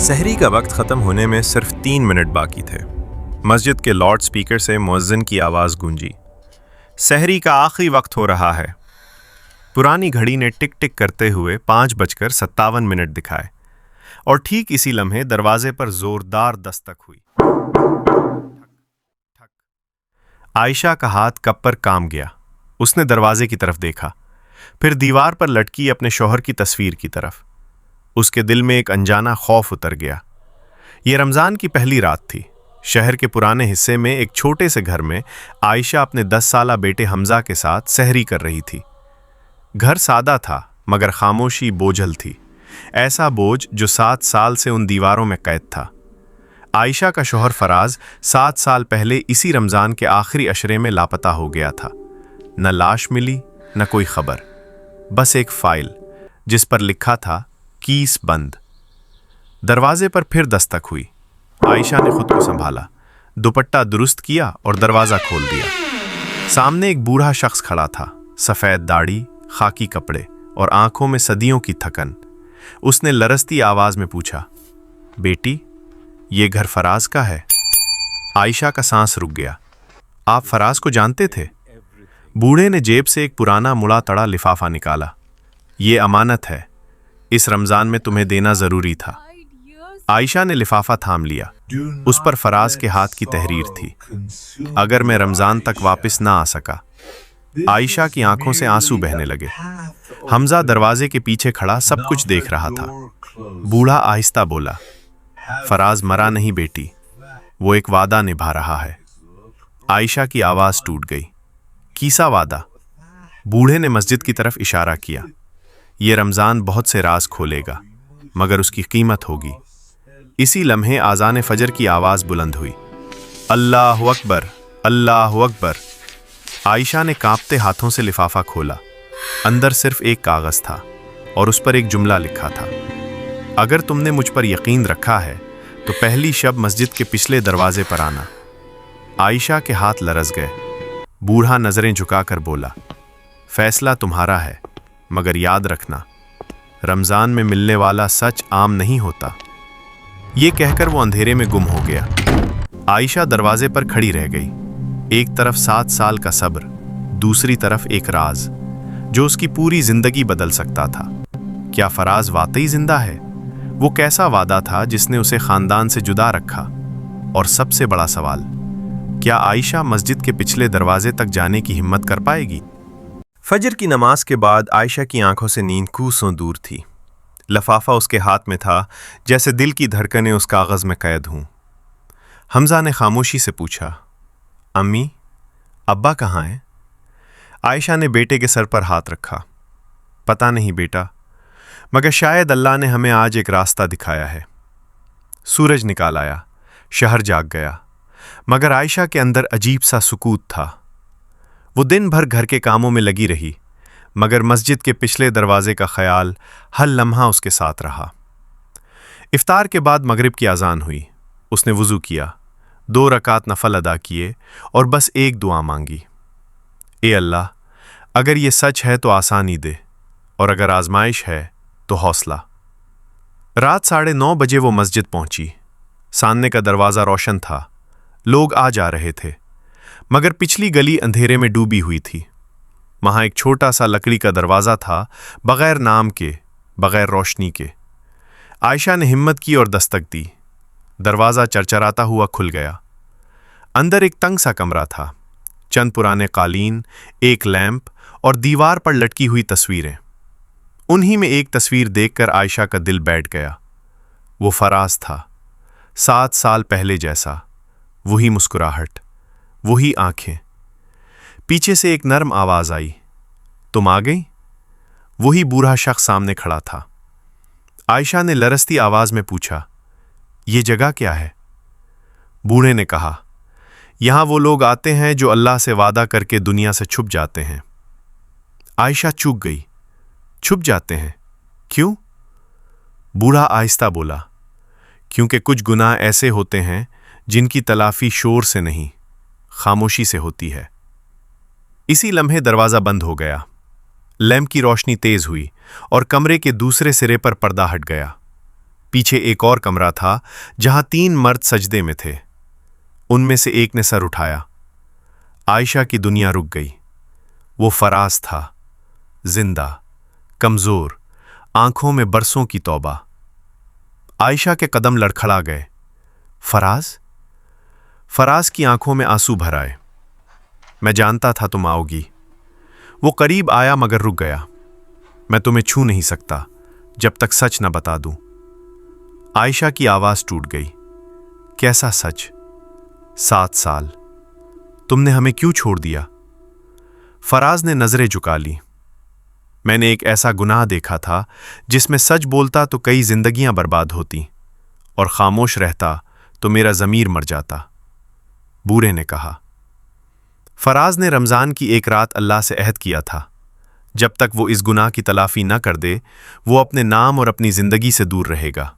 سحری کا وقت ختم ہونے میں صرف 3 منٹ باقی تھے۔ مسجد کے لاؤڈ سپیکر سے مؤذن کی آواز گونجی، سحری کا آخری وقت ہو رہا ہے۔ پرانی گھڑی نے ٹک ٹک کرتے ہوئے 5:57 دکھائے اور ٹھیک اسی لمحے دروازے پر زوردار دستک ہوئی۔ عائشہ کا ہاتھ کپ پر کام گیا۔ اس نے دروازے کی طرف دیکھا، پھر دیوار پر لٹکی اپنے شوہر کی تصویر کی طرف۔ اس کے دل میں ایک انجانا خوف اتر گیا۔ یہ رمضان کی پہلی رات تھی۔ شہر کے پرانے حصے میں ایک چھوٹے سے گھر میں عائشہ اپنے 10 سالہ بیٹے حمزہ کے ساتھ سحری کر رہی تھی۔ گھر سادہ تھا مگر خاموشی بوجھل تھی، ایسا بوجھ جو 7 سال سے ان دیواروں میں قید تھا۔ عائشہ کا شوہر فراز 7 سال پہلے اسی رمضان کے آخری عشرے میں لاپتہ ہو گیا تھا۔ نہ لاش ملی نہ کوئی خبر، بس ایک فائل جس پر لکھا تھا کیس بند۔ دروازے پر پھر دستک ہوئی۔ عائشہ نے خود کو سنبھالا، دوپٹہ درست کیا اور دروازہ کھول دیا۔ سامنے ایک بوڑھا شخص کھڑا تھا، سفید داڑھی، خاکی کپڑے اور آنکھوں میں صدیوں کی تھکن۔ اس نے لرزتی آواز میں پوچھا، بیٹی یہ گھر فراز کا ہے؟ عائشہ کا سانس رک گیا۔ آپ فراز کو جانتے تھے؟ بوڑھے نے جیب سے ایک پرانا مڑا تڑا لفافہ نکالا۔ یہ امانت ہے، اس رمضان میں تمہیں دینا ضروری تھا۔ عائشہ نے لفافہ تھام لیا۔ اس پر فراز کے ہاتھ کی تحریر تھی، اگر میں رمضان تک واپس نہ آ سکا۔ عائشہ کی آنکھوں سے آنسو بہنے لگے۔ حمزہ دروازے کے پیچھے کھڑا سب کچھ دیکھ رہا تھا۔ بوڑھا آہستہ بولا، فراز مرا نہیں بیٹی، وہ ایک وعدہ نبھا رہا ہے۔ عائشہ کی آواز ٹوٹ گئی۔ کیسا وعدہ؟ بوڑھے نے مسجد کی طرف اشارہ کیا۔ یہ رمضان بہت سے راز کھولے گا مگر اس کی قیمت ہوگی۔ اسی لمحے اذان فجر کی آواز بلند ہوئی، اللہ اکبر، اللہ اکبر۔ عائشہ نے کانپتے ہاتھوں سے لفافہ کھولا۔ اندر صرف ایک کاغذ تھا اور اس پر ایک جملہ لکھا تھا، اگر تم نے مجھ پر یقین رکھا ہے تو پہلی شب مسجد کے پچھلے دروازے پر آنا۔ عائشہ کے ہاتھ لرز گئے۔ بوڑھا نظریں جھکا کر بولا، فیصلہ تمہارا ہے مگر یاد رکھنا، رمضان میں ملنے والا سچ عام نہیں ہوتا۔ یہ کہہ کر وہ اندھیرے میں گم ہو گیا۔ عائشہ دروازے پر کھڑی رہ گئی۔ ایک طرف 7 سال کا صبر، دوسری طرف ایک راز جو اس کی پوری زندگی بدل سکتا تھا۔ کیا فراز واقعی زندہ ہے؟ وہ کیسا وعدہ تھا جس نے اسے خاندان سے جدا رکھا؟ اور سب سے بڑا سوال، کیا عائشہ مسجد کے پچھلے دروازے تک جانے کی ہمت کر پائے گی؟ فجر کی نماز کے بعد عائشہ کی آنکھوں سے نیند کوسوں دور تھی۔ لفافہ اس کے ہاتھ میں تھا جیسے دل کی دھڑکنیں اس کاغذ میں قید ہوں۔ حمزہ نے خاموشی سے پوچھا، امی ابا کہاں ہیں؟ عائشہ نے بیٹے کے سر پر ہاتھ رکھا، پتہ نہیں بیٹا، مگر شاید اللہ نے ہمیں آج ایک راستہ دکھایا ہے۔ سورج نکال آیا، شہر جاگ گیا، مگر عائشہ کے اندر عجیب سا سکوت تھا۔ وہ دن بھر گھر کے کاموں میں لگی رہی مگر مسجد کے پچھلے دروازے کا خیال ہر لمحہ اس کے ساتھ رہا۔ افطار کے بعد مغرب کی اذان ہوئی۔ اس نے وضو کیا، 2 رکعت نفل ادا کیے اور بس ایک دعا مانگی، اے اللہ اگر یہ سچ ہے تو آسانی دے اور اگر آزمائش ہے تو حوصلہ۔ رات 9:30 بجے وہ مسجد پہنچی۔ سامنے کا دروازہ روشن تھا، لوگ آ جا رہے تھے مگر پچھلی گلی اندھیرے میں ڈوبی ہوئی تھی۔ وہاں ایک چھوٹا سا لکڑی کا دروازہ تھا، بغیر نام کے، بغیر روشنی کے۔ عائشہ نے ہمت کی اور دستک دی۔ دروازہ چرچراتا ہوا کھل گیا۔ اندر ایک تنگ سا کمرہ تھا، چند پرانے قالین، ایک لیمپ اور دیوار پر لٹکی ہوئی تصویریں۔ انہی میں ایک تصویر دیکھ کر عائشہ کا دل بیٹھ گیا۔ وہ فراز تھا، 7 سال پہلے جیسا، وہی مسکراہٹ، وہی آنکھیں۔ پیچھے سے ایک نرم آواز آئی، تم آ گئی؟ وہی بوڑھا شخص سامنے کھڑا تھا۔ عائشہ نے لرزتی آواز میں پوچھا، یہ جگہ کیا ہے؟ بوڑھے نے کہا، یہاں وہ لوگ آتے ہیں جو اللہ سے وعدہ کر کے دنیا سے چھپ جاتے ہیں۔ عائشہ چوک گئی، چھپ جاتے ہیں؟ کیوں؟ بوڑھا آہستہ بولا، کیونکہ کچھ گناہ ایسے ہوتے ہیں جن کی تلافی شور سے نہیں، خاموشی سے ہوتی ہے۔ اسی لمحے دروازہ بند ہو گیا۔ لیمپ کی روشنی تیز ہوئی اور کمرے کے دوسرے سرے پر پردہ ہٹ گیا۔ پیچھے ایک اور کمرہ تھا جہاں 3 مرد سجدے میں تھے۔ ان میں سے ایک نے سر اٹھایا۔ عائشہ کی دنیا رک گئی۔ وہ فراز تھا، زندہ، کمزور، آنکھوں میں برسوں کی توبہ۔ عائشہ کے قدم لڑکھڑا گئے۔ فراز؟ فراز کی آنکھوں میں آنسو بھر آئے۔ میں جانتا تھا تم آؤ گی۔ وہ قریب آیا مگر رک گیا۔ میں تمہیں چھو نہیں سکتا جب تک سچ نہ بتا دوں۔ عائشہ کی آواز ٹوٹ گئی۔ کیسا سچ؟ 7 سال تم نے ہمیں کیوں چھوڑ دیا؟ فراز نے نظریں جھکا لی۔ میں نے ایک ایسا گناہ دیکھا تھا جس میں سچ بولتا تو کئی زندگیاں برباد ہوتی، اور خاموش رہتا تو میرا ضمیر مر جاتا، بورے نے کہا۔ فراز نے رمضان کی ایک رات اللہ سے عہد کیا تھا، جب تک وہ اس گناہ کی تلافی نہ کر دے وہ اپنے نام اور اپنی زندگی سے دور رہے گا۔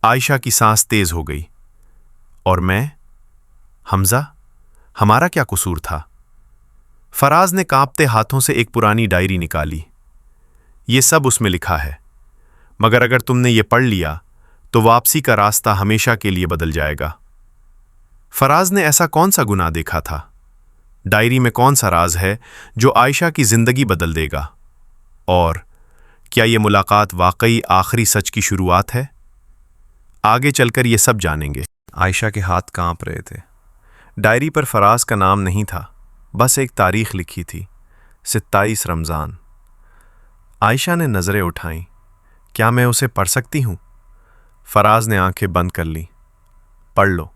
عائشہ کی سانس تیز ہو گئی۔ اور میں؟ حمزہ؟ ہمارا کیا قصور تھا؟ فراز نے کانپتے ہاتھوں سے ایک پرانی ڈائری نکالی۔ یہ سب اس میں لکھا ہے، مگر اگر تم نے یہ پڑھ لیا تو واپسی کا راستہ ہمیشہ کے لیے بدل جائے گا۔ فراز نے ایسا کون سا گناہ دیکھا تھا؟ ڈائری میں کون سا راز ہے جو عائشہ کی زندگی بدل دے گا؟ اور کیا یہ ملاقات واقعی آخری سچ کی شروعات ہے؟ آگے چل کر یہ سب جانیں گے۔ عائشہ کے ہاتھ کانپ رہے تھے۔ ڈائری پر فراز کا نام نہیں تھا، بس ایک تاریخ لکھی تھی، 27 رمضان۔ عائشہ نے نظریں اٹھائیں۔ کیا میں اسے پڑھ سکتی ہوں؟ فراز نے آنکھیں بند کر لیں۔ پڑھ لو،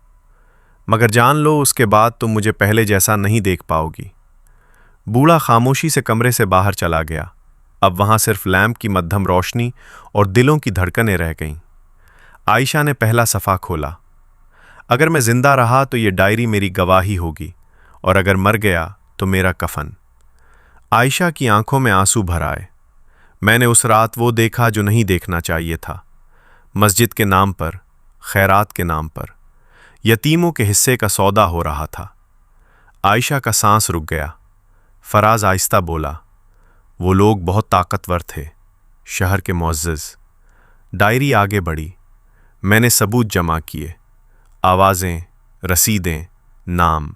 مگر جان لو اس کے بعد تم مجھے پہلے جیسا نہیں دیکھ پاؤ گی۔ بوڑھا خاموشی سے کمرے سے باہر چلا گیا۔ اب وہاں صرف لیمپ کی مدھم روشنی اور دلوں کی دھڑکنیں رہ گئیں۔ عائشہ نے پہلا صفحہ کھولا۔ اگر میں زندہ رہا تو یہ ڈائری میری گواہی ہوگی، اور اگر مر گیا تو میرا کفن۔ عائشہ کی آنکھوں میں آنسو بھر آئے۔ میں نے اس رات وہ دیکھا جو نہیں دیکھنا چاہیے تھا، مسجد کے نام پر، خیرات کے نام پر، یتیموں کے حصے کا سودا ہو رہا تھا۔ عائشہ کا سانس رک گیا۔ فراز آہستہ بولا، وہ لوگ بہت طاقتور تھے، شہر کے معزز۔ ڈائری آگے بڑھی۔ میں نے ثبوت جمع کیے، آوازیں، رسیدیں، نام،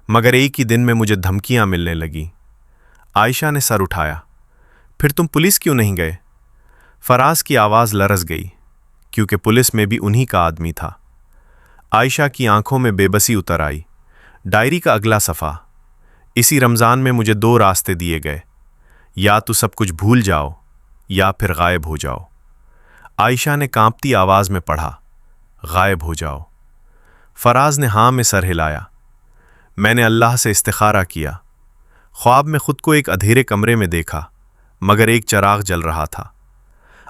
مگر ایک ہی دن میں مجھے دھمکیاں ملنے لگیں۔ عائشہ نے سر اٹھایا۔ پھر تم پولیس کیوں نہیں گئے؟ فراز کی آواز لرز گئی، کیونکہ پولیس میں بھی انہی کا آدمی تھا۔ عائشہ کی آنکھوں میں بے بسی اتر آئی۔ ڈائری کا اگلا صفحہ۔ اسی رمضان میں مجھے 2 راستے دیے گئے، یا تو سب کچھ بھول جاؤ یا پھر غائب ہو جاؤ۔ عائشہ نے کانپتی آواز میں پڑھا، غائب ہو جاؤ۔ فراز نے ہاں میں سر ہلایا۔ میں نے اللہ سے استخارہ کیا۔ خواب میں خود کو ایک اندھیرے کمرے میں دیکھا، مگر ایک چراغ جل رہا تھا۔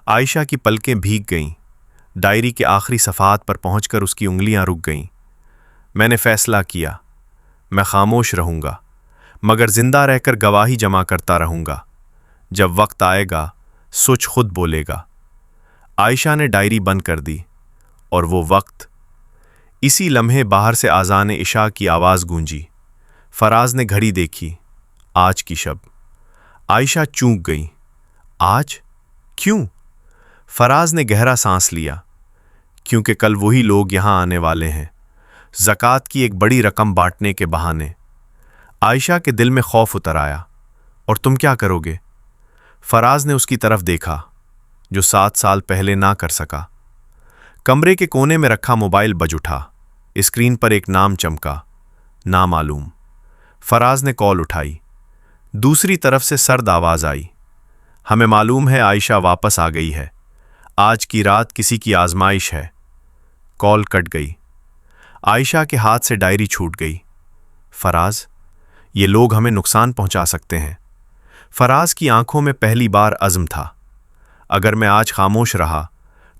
عائشہ کی پلکیں بھیگ گئیں۔ ڈائری کے آخری صفحات پر پہنچ کر اس کی انگلیاں رک گئیں۔ میں نے فیصلہ کیا، میں خاموش رہوں گا، مگر زندہ رہ کر گواہی جمع کرتا رہوں گا۔ جب وقت آئے گا، سچ خود بولے گا۔ عائشہ نے ڈائری بند کر دی، اور وہ وقت۔ اسی لمحے باہر سے اذان عشاء کی آواز گونجی۔ فراز نے گھڑی دیکھی۔ آج کی شب۔ عائشہ چونک گئی۔ آج؟ کیوں؟ فراز نے گہرا سانس لیا۔ کیونکہ کل وہی لوگ یہاں آنے والے ہیں، زکوٰۃ کی ایک بڑی رقم بانٹنے کے بہانے۔ عائشہ کے دل میں خوف اتر آیا۔ اور تم کیا کرو گے؟ فراز نے اس کی طرف دیکھا، جو 7 سال پہلے نہ کر سکا۔ کمرے کے کونے میں رکھا موبائل بج اٹھا۔ اسکرین پر ایک نام چمکا، نامعلوم۔ فراز نے کال اٹھائی۔ دوسری طرف سے سرد آواز آئی، ہمیں معلوم ہے عائشہ واپس آ گئی ہے، آج کی رات کسی کی آزمائش ہے۔ کال کٹ گئی۔ عائشہ کے ہاتھ سے ڈائری چھوٹ گئی۔ فراز، یہ لوگ ہمیں نقصان پہنچا سکتے ہیں۔ فراز کی آنکھوں میں پہلی بار عزم تھا۔ اگر میں آج خاموش رہا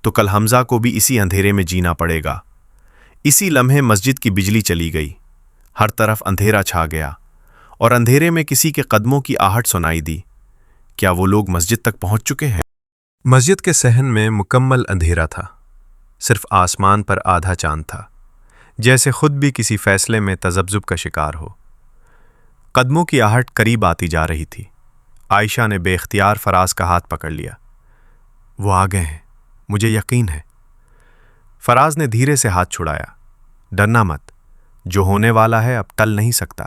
تو کل حمزہ کو بھی اسی اندھیرے میں جینا پڑے گا۔ اسی لمحے مسجد کی بجلی چلی گئی۔ ہر طرف اندھیرا چھا گیا، اور اندھیرے میں کسی کے قدموں کی آہٹ سنائی دی۔ کیا وہ لوگ مسجد تک پہنچ چکے ہیں؟ مسجد کے صحن میں مکمل اندھیرا تھا، صرف آسمان پر آدھا چاند تھا، جیسے خود بھی کسی فیصلے میں تذبذب کا شکار ہو۔ قدموں کی آہٹ قریب آتی جا رہی تھی۔ عائشہ نے بے اختیار فراز کا ہاتھ پکڑ لیا۔ وہ آ گئے ہیں، مجھے یقین ہے۔ فراز نے دھیرے سے ہاتھ چھڑایا۔ ڈرنا مت، جو ہونے والا ہے اب ٹل نہیں سکتا۔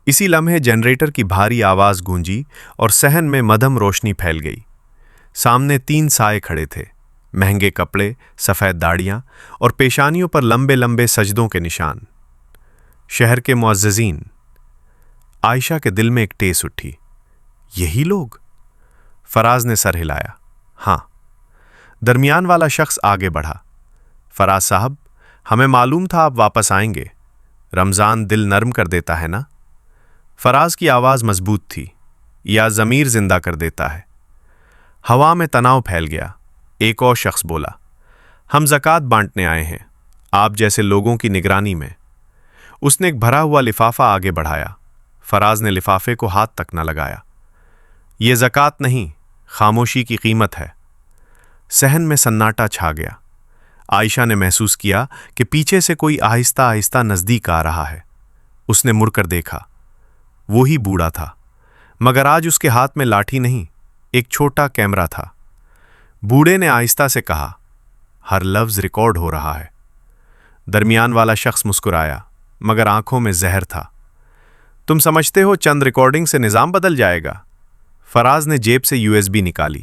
اسی لمحے جنریٹر کی بھاری آواز گونجی اور صحن میں مدھم روشنی پھیل گئی۔ سامنے 3 سائے کھڑے تھے، مہنگے کپڑے، سفید داڑیاں اور پیشانیوں پر لمبے لمبے سجدوں کے نشان۔ شہر کے معززین۔ عائشہ کے دل میں ایک ٹیس اٹھی۔ یہی لوگ؟ فراز نے سر ہلایا۔ ہاں۔ درمیان والا شخص آگے بڑھا۔ فراز صاحب، ہمیں معلوم تھا آپ واپس آئیں گے۔ رمضان دل نرم کر دیتا ہے نا؟ فراز کی آواز مضبوط تھی، یا ضمیر زندہ کر دیتا ہے۔ ہوا میں تناؤ پھیل گیا۔ ایک اور شخص بولا، ہم زکوٰۃ بانٹنے آئے ہیں، آپ جیسے لوگوں کی نگرانی میں۔ اس نے ایک بھرا ہوا لفافہ آگے بڑھایا۔ فراز نے لفافے کو ہاتھ تک نہ لگایا۔ یہ زکوٰۃ نہیں، خاموشی کی قیمت ہے۔ صحن میں سناٹا چھا گیا۔ عائشہ نے محسوس کیا کہ پیچھے سے کوئی آہستہ آہستہ نزدیک آ رہا ہے۔ اس نے مڑ کر دیکھا۔ وہی بوڑھا تھا، مگر آج اس کے ہاتھ میں لاٹھی نہیں، ایک چھوٹا کیمرہ تھا۔ بوڑھے نے آہستہ سے کہا، ہر لفظ ریکارڈ ہو رہا ہے۔ درمیان والا شخص مسکرایا، مگر آنکھوں میں زہر تھا۔ تم سمجھتے ہو چند ریکارڈنگ سے نظام بدل جائے گا؟ فراز نے جیب سے USB نکالی۔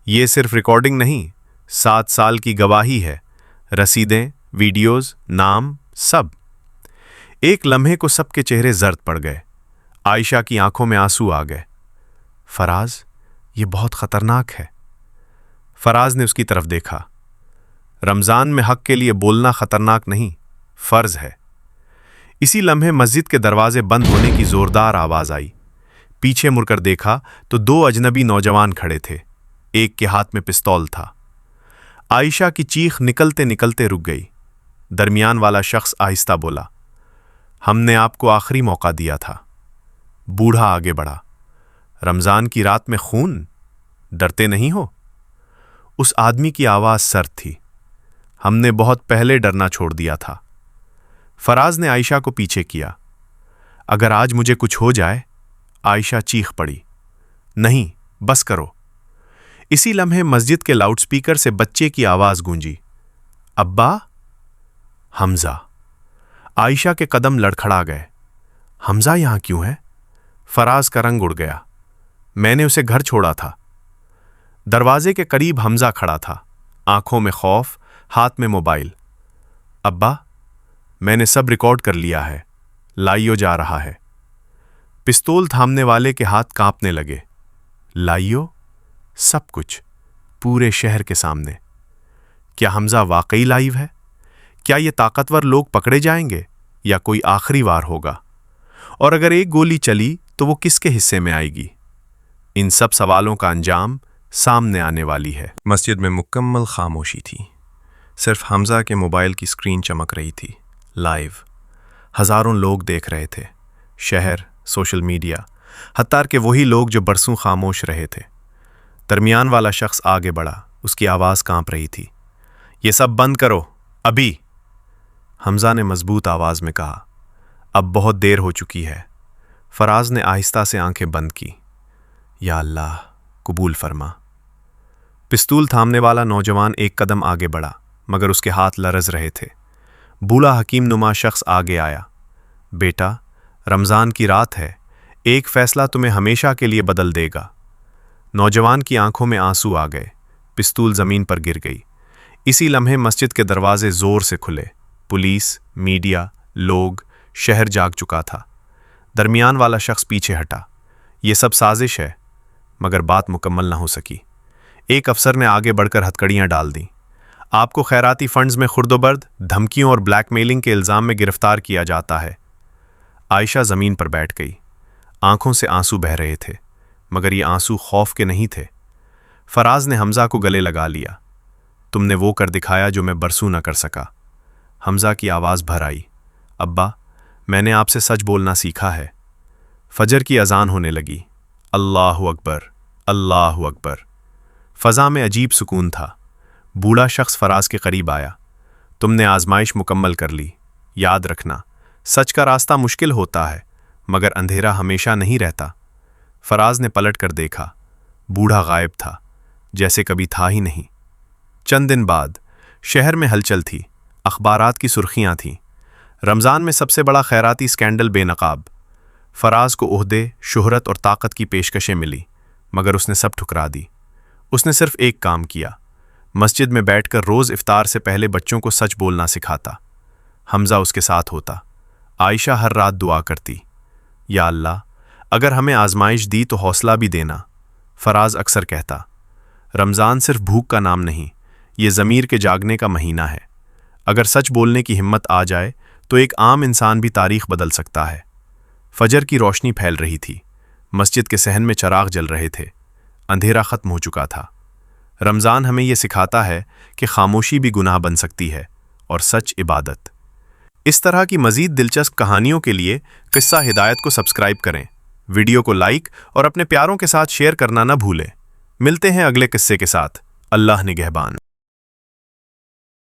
یہ صرف ریکارڈنگ نہیں، 7 سال کی گواہی ہے، رسیدیں، ویڈیوز، نام، سب۔ ایک لمحے کو سب کے چہرے زرد پڑ گئے۔ عائشہ کی آنکھوں میں آنسو آ گئے۔ فراز، یہ بہت خطرناک ہے۔ فراز نے اس کی طرف دیکھا۔ رمضان میں حق کے لیے بولنا خطرناک نہیں، فرض ہے۔ اسی لمحے مسجد کے دروازے بند ہونے کی زوردار آواز آئی۔ پیچھے مڑ کر دیکھا تو 2 اجنبی نوجوان کھڑے تھے، ایک کے ہاتھ میں پستول تھا۔ عائشہ کی چیخ نکلتے نکلتے رک گئی۔ درمیان والا شخص آہستہ بولا، ہم نے آپ کو آخری موقع دیا تھا۔ بوڑھا آگے بڑھا، رمضان کی رات میں خون؟ ڈرتے نہیں ہو؟ اس آدمی کی آواز سرد تھی۔ ہم نے بہت پہلے ڈرنا چھوڑ دیا تھا۔ فراز نے عائشہ کو پیچھے کیا۔ اگر آج مجھے کچھ ہو جائے؟ عائشہ چیخ پڑی۔ نہیں، بس کرو۔ اسی لمحے مسجد کے لاؤڈ سپیکر سے بچے کی آواز گونجی، ابا؟ حمزہ۔ عائشہ کے قدم لڑکھڑا گئے۔ حمزہ یہاں کیوں ہے؟ فراز کا رنگ اڑ گیا۔ میں نے اسے گھر چھوڑا تھا۔ دروازے کے قریب حمزہ کھڑا تھا، آنکھوں میں خوف، ہاتھ میں موبائل۔ ابا، میں نے سب ریکارڈ کر لیا ہے، لائیو جا رہا ہے۔ پستول تھامنے والے کے ہاتھ کانپنے لگے۔ لائیو؟ سب کچھ، پورے شہر کے سامنے۔ کیا حمزہ واقعی لائیو ہے؟ کیا یہ طاقتور لوگ پکڑے جائیں گے یا کوئی آخری وار ہوگا؟ اور اگر ایک گولی چلی تو وہ کس کے حصے میں آئے گی؟ ان سب سوالوں کا انجام سامنے آنے والی ہے۔ مسجد میں مکمل خاموشی تھی۔ صرف حمزہ کے موبائل کی سکرین چمک رہی تھی، لائیو۔ ہزاروں لوگ دیکھ رہے تھے، شہر، سوشل میڈیا، حتیٰ کہ وہی لوگ جو برسوں خاموش رہے تھے۔ درمیان والا شخص آگے بڑھا، اس کی آواز کانپ رہی تھی۔ یہ سب بند کرو، ابھی۔ حمزہ نے مضبوط آواز میں کہا، اب بہت دیر ہو چکی ہے۔ فراز نے آہستہ سے آنکھیں بند کی۔ یا اللہ، قبول فرما۔ پستول تھامنے والا نوجوان ایک قدم آگے بڑھا، مگر اس کے ہاتھ لرز رہے تھے۔ بوڑھا حکیم نما شخص آگے آیا۔ بیٹا، رمضان کی رات ہے، ایک فیصلہ تمہیں ہمیشہ کے لیے بدل دے گا۔ نوجوان کی آنکھوں میں آنسو آ گئے، پستول زمین پر گر گئی۔ اسی لمحے مسجد کے دروازے زور سے کھلے۔ پولیس، میڈیا، لوگ، شہر جاگ چکا تھا۔ درمیان والا شخص پیچھے ہٹا۔ یہ سب سازش ہے، مگر بات مکمل نہ ہو سکی۔ ایک افسر نے آگے بڑھ کر ہتکڑیاں ڈال دیں۔ آپ کو خیراتی فنڈز میں خرد و برد، دھمکیوں اور بلیک میلنگ کے الزام میں گرفتار کیا جاتا ہے۔ عائشہ زمین پر بیٹھ گئی۔ آنکھوں سے آنسو بہہ رہے تھے، مگر یہ آنسو خوف کے نہیں تھے۔ فراز نے حمزہ کو گلے لگا لیا۔ تم نے وہ کر دکھایا جو میں برسوں نہ کر سکا۔ حمزہ کی آواز بھر آئی۔ ابا، میں نے آپ سے سچ بولنا سیکھا ہے۔ فجر کی اذان ہونے لگی۔ اللہ اکبر، اللہ اکبر۔ فضا میں عجیب سکون تھا۔ بوڑھا شخص فراز کے قریب آیا۔ تم نے آزمائش مکمل کر لی۔ یاد رکھنا، سچ کا راستہ مشکل ہوتا ہے، مگر اندھیرا ہمیشہ نہیں رہتا۔ فراز نے پلٹ کر دیکھا۔ بوڑھا غائب تھا، جیسے کبھی تھا ہی نہیں۔ چند دن بعد شہر میں ہلچل تھی، اخبارات کی سرخیاں تھیں۔ رمضان میں سب سے بڑا خیراتی سکینڈل بے نقاب۔ فراز کو عہدے، شہرت اور طاقت کی پیشکشیں ملی، مگر اس نے سب ٹھکرا دی۔ اس نے صرف ایک کام کیا، مسجد میں بیٹھ کر روز افطار سے پہلے بچوں کو سچ بولنا سکھاتا۔ حمزہ اس کے ساتھ ہوتا، عائشہ ہر رات دعا کرتی، یا اللہ اگر ہمیں آزمائش دی تو حوصلہ بھی دینا۔ فراز اکثر کہتا، رمضان صرف بھوک کا نام نہیں، یہ ضمیر کے جاگنے کا مہینہ ہے۔ اگر سچ بولنے کی ہمت آ جائے تو ایک عام انسان بھی تاریخ بدل سکتا ہے۔ فجر کی روشنی پھیل رہی تھی، مسجد کے صحن میں چراغ جل رہے تھے، اندھیرا ختم ہو چکا تھا۔ رمضان ہمیں یہ سکھاتا ہے کہ خاموشی بھی گناہ بن سکتی ہے اور سچ عبادت۔ اس طرح کی مزید دلچسپ کہانیوں کے لیے قصہ ہدایت کو سبسکرائب کریں، ویڈیو کو لائک اور اپنے پیاروں کے ساتھ شیئر کرنا نہ بھولیں۔ ملتے ہیں اگلے قصے کے ساتھ۔ اللہ نگہبان۔